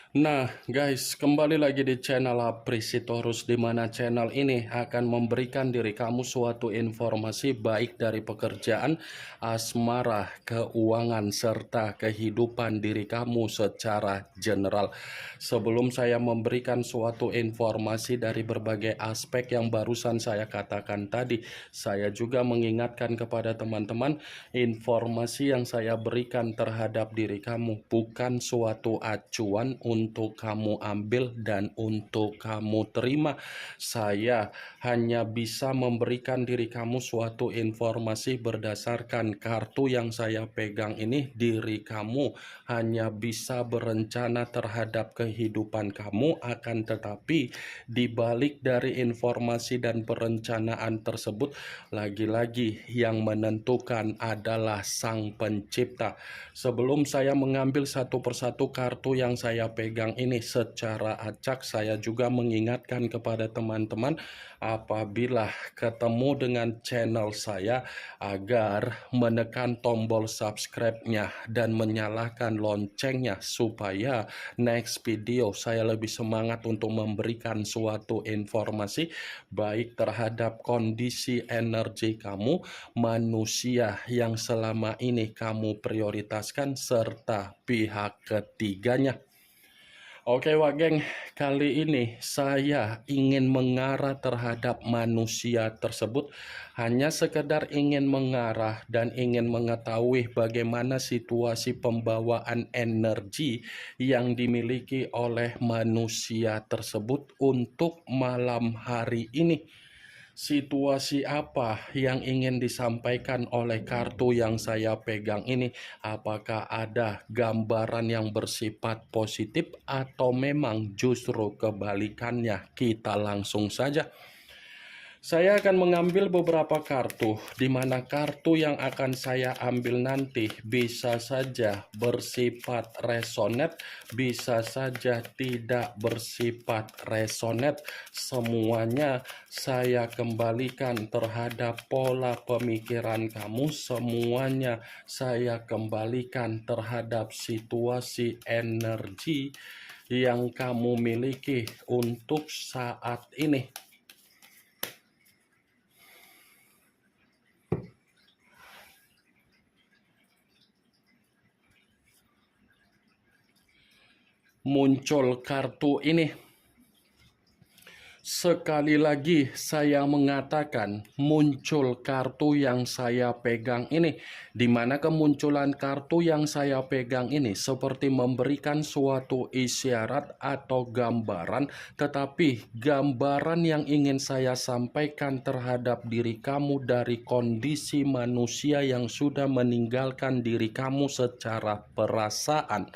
Nah, guys, kembali lagi di channel Aprisitorus, di mana channel ini akan memberikan diri kamu suatu informasi baik dari pekerjaan, asmara, keuangan, serta kehidupan diri kamu secara general. Sebelum saya memberikan suatu informasi dari berbagai aspek yang barusan saya katakan tadi, saya juga mengingatkan kepada teman-teman, informasi yang saya berikan terhadap diri kamu bukan suatu acuan untuk kamu ambil dan untuk kamu terima. Saya hanya bisa memberikan diri kamu suatu informasi berdasarkan kartu yang saya pegang ini. Diri kamu hanya bisa berencana terhadap kehidupan kamu, akan tetapi di balik dari informasi dan perencanaan tersebut, lagi-lagi yang menentukan adalah Sang Pencipta. Sebelum saya mengambil satu persatu kartu yang saya pegang ini secara acak, saya juga mengingatkan kepada teman-teman apabila ketemu dengan channel saya agar menekan tombol subscribe-nya dan menyalakan loncengnya supaya next video saya lebih semangat untuk memberikan suatu informasi baik terhadap kondisi energi kamu, manusia yang selama ini kamu prioritaskan, serta pihak ketiganya. Oke Wak Geng, kali ini saya ingin mengarah terhadap manusia tersebut. Hanya sekedar ingin mengarah dan ingin mengetahui bagaimana situasi pembawaan energi yang dimiliki oleh manusia tersebut untuk malam hari ini. Situasi apa yang ingin disampaikan oleh kartu yang saya pegang ini? Apakah ada gambaran yang bersifat positif atau memang justru kebalikannya? Kita langsung saja. Saya akan mengambil beberapa kartu, di mana kartu yang akan saya ambil nanti bisa saja bersifat resonate, bisa saja tidak bersifat resonate. Semuanya saya kembalikan terhadap pola pemikiran kamu, semuanya saya kembalikan terhadap situasi energi yang kamu miliki untuk saat ini. Muncul kartu ini. Sekali lagi saya mengatakan muncul kartu yang saya pegang ini, di mana kemunculan kartu yang saya pegang ini seperti memberikan suatu isyarat atau gambaran, tetapi gambaran yang ingin saya sampaikan terhadap diri kamu dari kondisi manusia yang sudah meninggalkan diri kamu secara perasaan.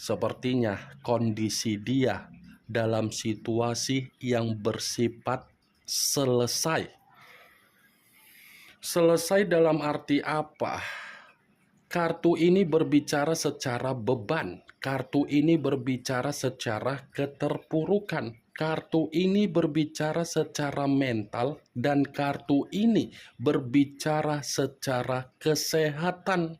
Sepertinya kondisi dia dalam situasi yang bersifat selesai. Selesai dalam arti apa? Kartu ini berbicara secara beban. Kartu ini berbicara secara keterpurukan. Kartu ini berbicara secara mental, dan kartu ini berbicara secara kesehatan.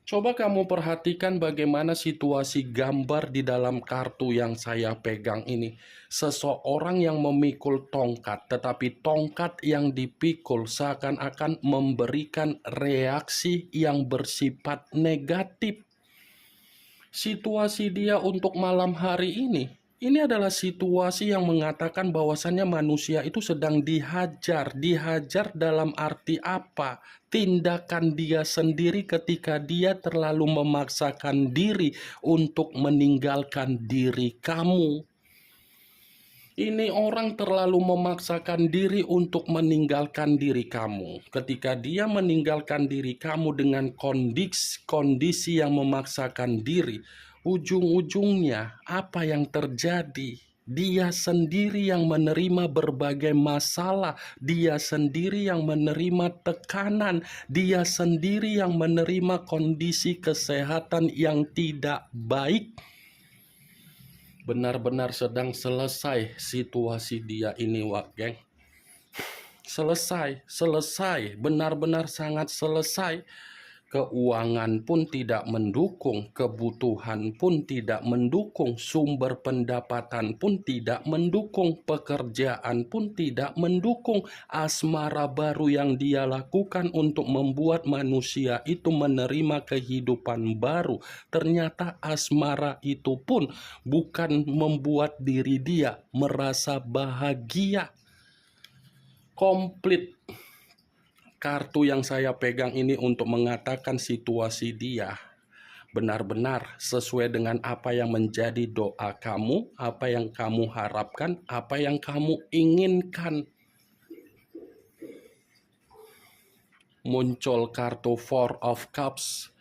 Coba kamu perhatikan bagaimana situasi gambar di dalam kartu yang saya pegang ini. Seseorang yang memikul tongkat, tetapi tongkat yang dipikul seakan-akan memberikan reaksi yang bersifat negatif. Situasi dia untuk malam hari ini adalah situasi yang mengatakan bahwasannya manusia itu sedang dihajar. Dihajar dalam arti apa? Tindakan dia sendiri ketika dia terlalu memaksakan diri untuk meninggalkan diri kamu. Ini orang terlalu memaksakan diri untuk meninggalkan diri kamu. Ketika dia meninggalkan diri kamu dengan kondisi yang memaksakan diri, ujung-ujungnya apa yang terjadi? Dia sendiri yang menerima berbagai masalah, dia sendiri yang menerima tekanan, dia sendiri yang menerima kondisi kesehatan yang tidak baik. Benar-benar sedang selesai situasi dia ini, Wak Geng. Selesai, benar-benar sangat selesai. keuangan pun tidak mendukung, kebutuhan pun tidak mendukung, sumber pendapatan pun tidak mendukung, pekerjaan pun tidak mendukung. Asmara baru yang dia lakukan untuk membuat manusia itu menerima kehidupan baru, ternyata asmara itu pun bukan membuat diri dia merasa bahagia. Komplit. Kartu yang saya pegang ini untuk mengatakan situasi dia benar-benar sesuai dengan apa yang menjadi doa kamu, apa yang kamu harapkan, apa yang kamu inginkan. Muncul kartu Four of Cups,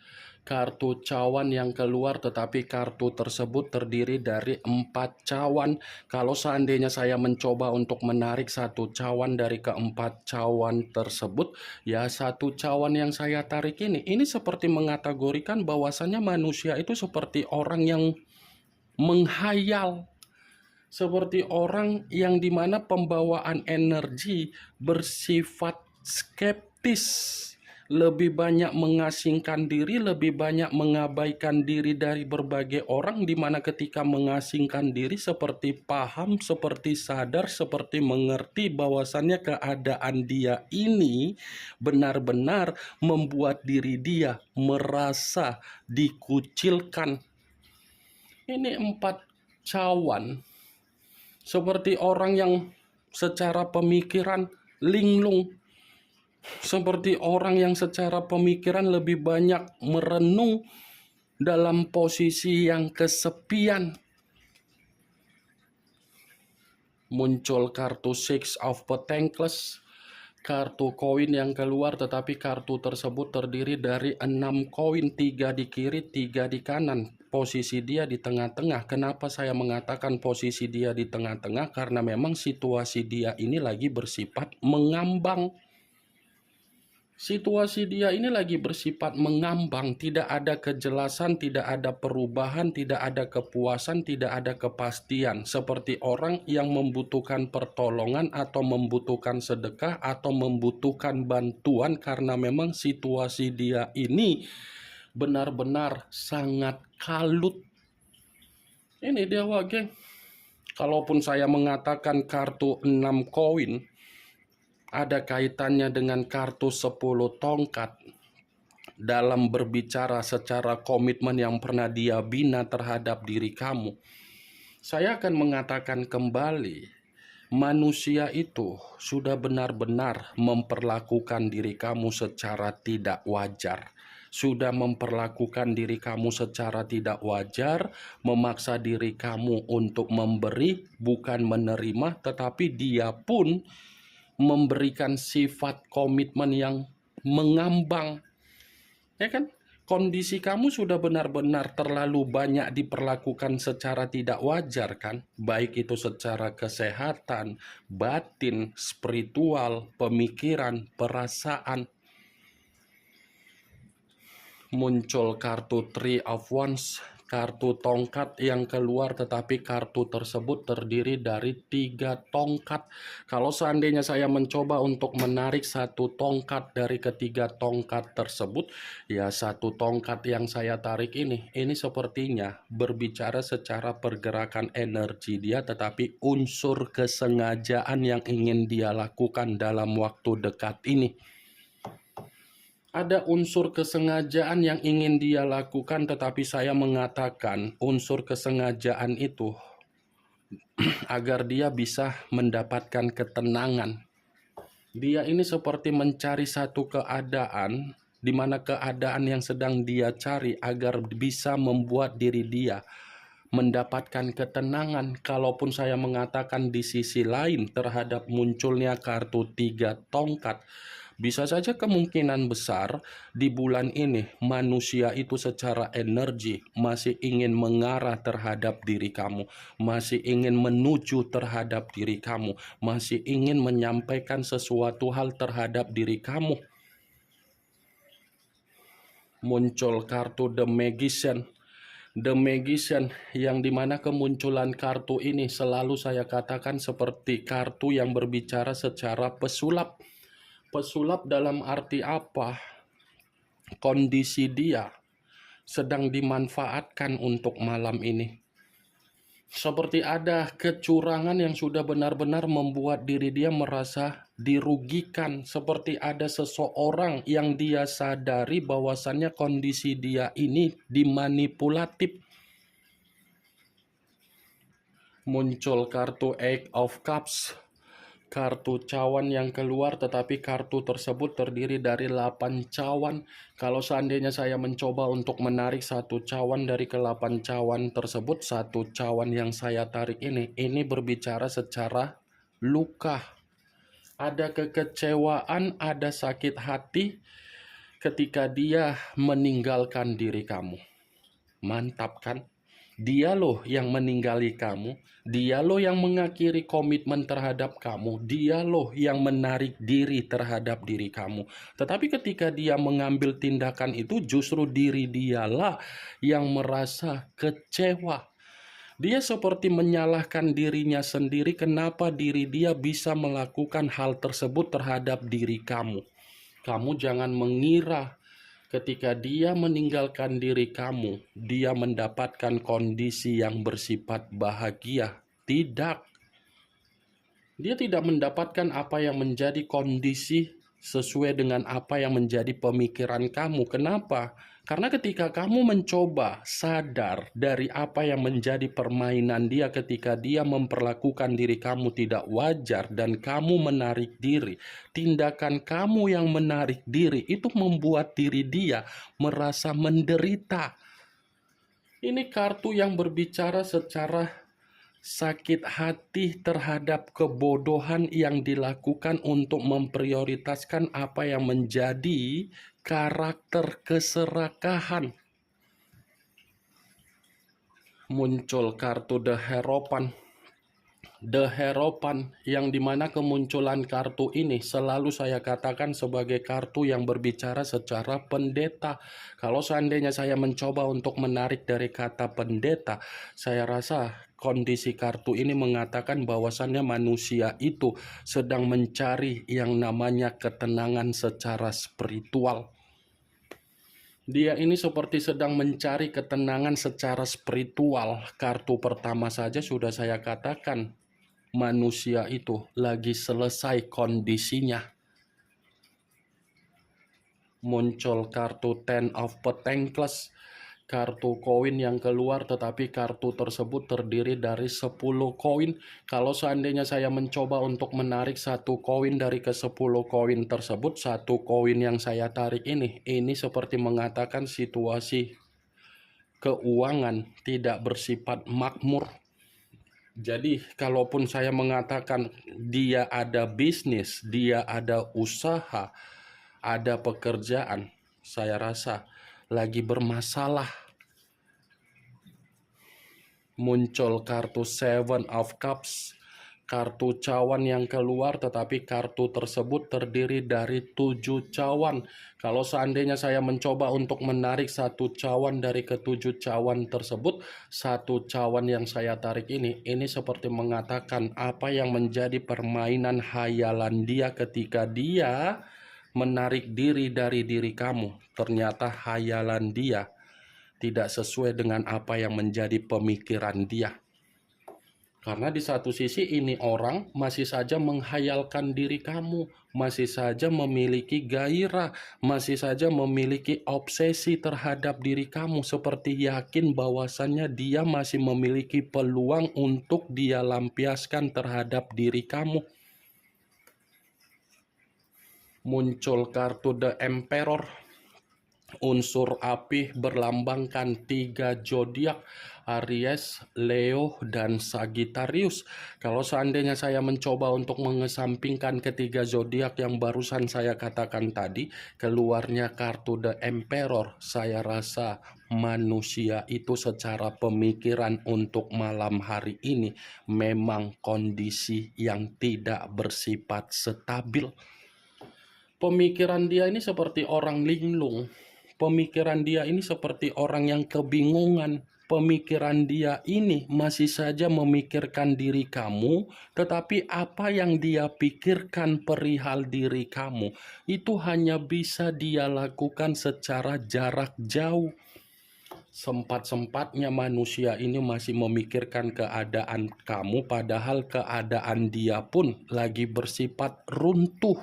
kartu cawan yang keluar, tetapi kartu tersebut terdiri dari 4 cawan. Kalau seandainya saya mencoba untuk menarik satu cawan dari keempat cawan tersebut, ya satu cawan yang saya tarik ini seperti mengategorikan bahwasannya manusia itu seperti orang yang menghayal, seperti orang yang dimana pembawaan energi bersifat skeptis, lebih banyak mengasingkan diri, lebih banyak mengabaikan diri dari berbagai orang, dimana ketika mengasingkan diri seperti paham, seperti sadar, seperti mengerti bahwasannya keadaan dia ini benar-benar membuat diri dia merasa dikucilkan. Ini 4 cawan seperti orang yang secara pemikiran linglung, seperti orang yang secara pemikiran lebih banyak merenung dalam posisi yang kesepian. Muncul kartu Six of Pentacles, kartu koin yang keluar, tetapi kartu tersebut terdiri dari 6 koin, 3 di kiri, 3 di kanan. Posisi dia di tengah-tengah. Kenapa saya mengatakan posisi dia di tengah-tengah? Karena memang situasi dia ini lagi bersifat mengambang. Situasi dia ini lagi bersifat mengambang, tidak ada kejelasan, tidak ada perubahan, tidak ada kepuasan, tidak ada kepastian. Seperti orang yang membutuhkan pertolongan atau membutuhkan sedekah atau membutuhkan bantuan, karena memang situasi dia ini benar-benar sangat kalut. Ini dia geng. Kalaupun saya mengatakan kartu 6 koin ada kaitannya dengan kartu 10 tongkat dalam berbicara secara komitmen yang pernah dia bina terhadap diri kamu, saya akan mengatakan kembali, manusia itu sudah benar-benar memperlakukan diri kamu secara tidak wajar. Sudah memperlakukan diri kamu secara tidak wajar, memaksa diri kamu untuk memberi, bukan menerima, tetapi dia pun memberikan sifat komitmen yang mengambang, ya kan? Kondisi kamu sudah benar-benar terlalu banyak diperlakukan secara tidak wajar kan? Baik itu secara kesehatan, batin, spiritual, pemikiran, perasaan. Muncul kartu Three of Wands, kartu tongkat yang keluar, tetapi kartu tersebut terdiri dari 3 tongkat. Kalau seandainya saya mencoba untuk menarik satu tongkat dari ketiga tongkat tersebut, ya satu tongkat yang saya tarik ini sepertinya berbicara secara pergerakan energi dia, tetapi unsur kesengajaan yang ingin dia lakukan dalam waktu dekat ini. Ada unsur kesengajaan yang ingin dia lakukan, tetapi saya mengatakan unsur kesengajaan itu agar dia bisa mendapatkan ketenangan. Dia ini seperti mencari satu keadaan, di mana keadaan yang sedang dia cari agar bisa membuat diri dia mendapatkan ketenangan. Kalaupun saya mengatakan di sisi lain terhadap munculnya kartu 3 tongkat, bisa saja kemungkinan besar di bulan ini manusia itu secara energi masih ingin mengarah terhadap diri kamu, masih ingin menuju terhadap diri kamu, masih ingin menyampaikan sesuatu hal terhadap diri kamu. Muncul kartu The Magician. The Magician, yang dimana kemunculan kartu ini selalu saya katakan seperti kartu yang berbicara secara pesulap. Pesulap dalam arti apa? kondisi dia sedang dimanfaatkan untuk malam ini. Seperti ada kecurangan yang sudah benar-benar membuat diri dia merasa dirugikan. Seperti ada seseorang yang dia sadari bahwasannya kondisi dia ini dimanipulatif. Muncul kartu Eight of Cups, kartu cawan yang keluar, tetapi kartu tersebut terdiri dari 8 cawan. Kalau seandainya saya mencoba untuk menarik satu cawan dari ke-8 cawan tersebut, satu cawan yang saya tarik ini berbicara secara luka. Ada kekecewaan, ada sakit hati ketika dia meninggalkan diri kamu. Mantap kan? Dia loh yang meninggali kamu, dia loh yang mengakhiri komitmen terhadap kamu, dia loh yang menarik diri terhadap diri kamu. Tetapi ketika dia mengambil tindakan itu, justru diri dialah yang merasa kecewa. Dia seperti menyalahkan dirinya sendiri, kenapa diri dia bisa melakukan hal tersebut terhadap diri kamu. Kamu jangan mengira ketika dia meninggalkan diri kamu, dia mendapatkan kondisi yang bersifat bahagia. Tidak. Dia tidak mendapatkan apa yang menjadi kondisi sesuai dengan apa yang menjadi pemikiran kamu. Kenapa? Karena ketika kamu mencoba sadar dari apa yang menjadi permainan dia ketika dia memperlakukan diri kamu tidak wajar dan kamu menarik diri, tindakan kamu yang menarik diri itu membuat diri dia merasa menderita. Ini kartu yang berbicara secara sakit hati terhadap kebodohan yang dilakukan untuk memprioritaskan apa yang menjadi karakter keserakahan. Muncul kartu The Hierophant. The Hierophant, yang dimana kemunculan kartu ini selalu saya katakan sebagai kartu yang berbicara secara pendeta. Kalau seandainya saya mencoba untuk menarik dari kata pendeta, saya rasa kondisi kartu ini mengatakan bahwasannya manusia itu sedang mencari yang namanya ketenangan secara spiritual. Dia ini seperti sedang mencari ketenangan secara spiritual. Kartu pertama saja sudah saya katakan, manusia itu lagi selesai kondisinya. Muncul kartu Ten of Pentacles, kartu koin yang keluar, tetapi kartu tersebut terdiri dari 10 koin. Kalau seandainya saya mencoba untuk menarik satu koin dari ke-10 koin tersebut, satu koin yang saya tarik ini seperti mengatakan situasi keuangan tidak bersifat makmur. Jadi kalaupun saya mengatakan dia ada bisnis, dia ada usaha, ada pekerjaan, saya rasa lagi bermasalah. Muncul kartu Seven of Cups, kartu cawan yang keluar, tetapi kartu tersebut terdiri dari 7 cawan. Kalau seandainya saya mencoba untuk menarik satu cawan dari ke-7 cawan tersebut, satu cawan yang saya tarik ini seperti mengatakan apa yang menjadi permainan hayalan dia ketika dia menarik diri dari diri kamu. Ternyata hayalan dia tidak sesuai dengan apa yang menjadi pemikiran dia. Karena di satu sisi ini orang masih saja menghayalkan diri kamu, masih saja memiliki gairah, masih saja memiliki obsesi terhadap diri kamu, seperti yakin bahwasannya dia masih memiliki peluang untuk dia lampiaskan terhadap diri kamu. Muncul kartu The Emperor. Unsur api berlambangkan 3 zodiak, Aries, Leo, dan Sagittarius. Kalau seandainya saya mencoba untuk mengesampingkan ketiga zodiak yang barusan saya katakan tadi, keluarnya kartu The Emperor, saya rasa manusia itu secara pemikiran untuk malam hari ini memang kondisi yang tidak bersifat stabil. Pemikiran dia ini seperti orang linglung. Pemikiran dia ini seperti orang yang kebingungan. Pemikiran dia ini masih saja memikirkan diri kamu, tetapi apa yang dia pikirkan perihal diri kamu itu hanya bisa dia lakukan secara jarak jauh. Sempat-sempatnya manusia ini masih memikirkan keadaan kamu, padahal keadaan dia pun lagi bersifat runtuh.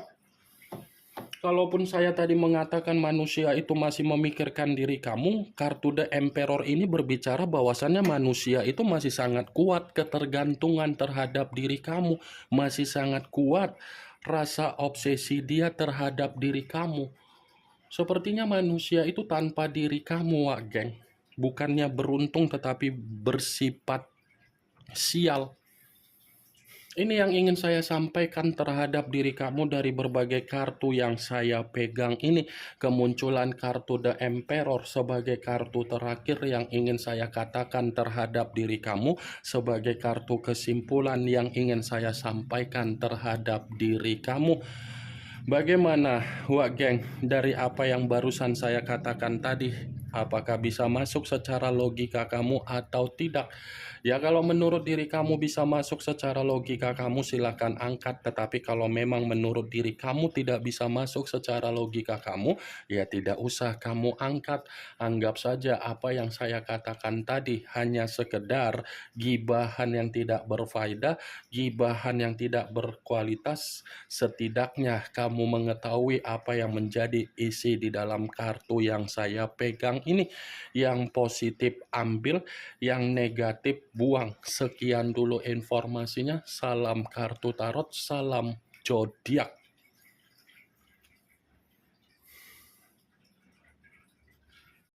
Kalaupun saya tadi mengatakan manusia itu masih memikirkan diri kamu, kartu The Emperor ini berbicara bahwasannya manusia itu masih sangat kuat ketergantungan terhadap diri kamu, masih sangat kuat rasa obsesi dia terhadap diri kamu. Sepertinya manusia itu tanpa diri kamu, Wak Geng. Bukannya beruntung tetapi bersifat sial. Ini yang ingin saya sampaikan terhadap diri kamu dari berbagai kartu yang saya pegang ini. Kemunculan kartu The Emperor sebagai kartu terakhir yang ingin saya katakan terhadap diri kamu, sebagai kartu kesimpulan yang ingin saya sampaikan terhadap diri kamu. Bagaimana, Wak Geng, dari apa yang barusan saya katakan tadi? Apakah bisa masuk secara logika kamu atau tidak? Ya, kalau menurut diri kamu bisa masuk secara logika kamu, silakan angkat. Tetapi kalau memang menurut diri kamu tidak bisa masuk secara logika kamu, ya tidak usah kamu angkat. Anggap saja apa yang saya katakan tadi hanya sekedar gibahan yang tidak berfaedah, gibahan yang tidak berkualitas. Setidaknya kamu mengetahui apa yang menjadi isi di dalam kartu yang saya pegang ini. Yang positif ambil, yang negatif buang. Sekian dulu informasinya. Salam kartu tarot, salam zodiak.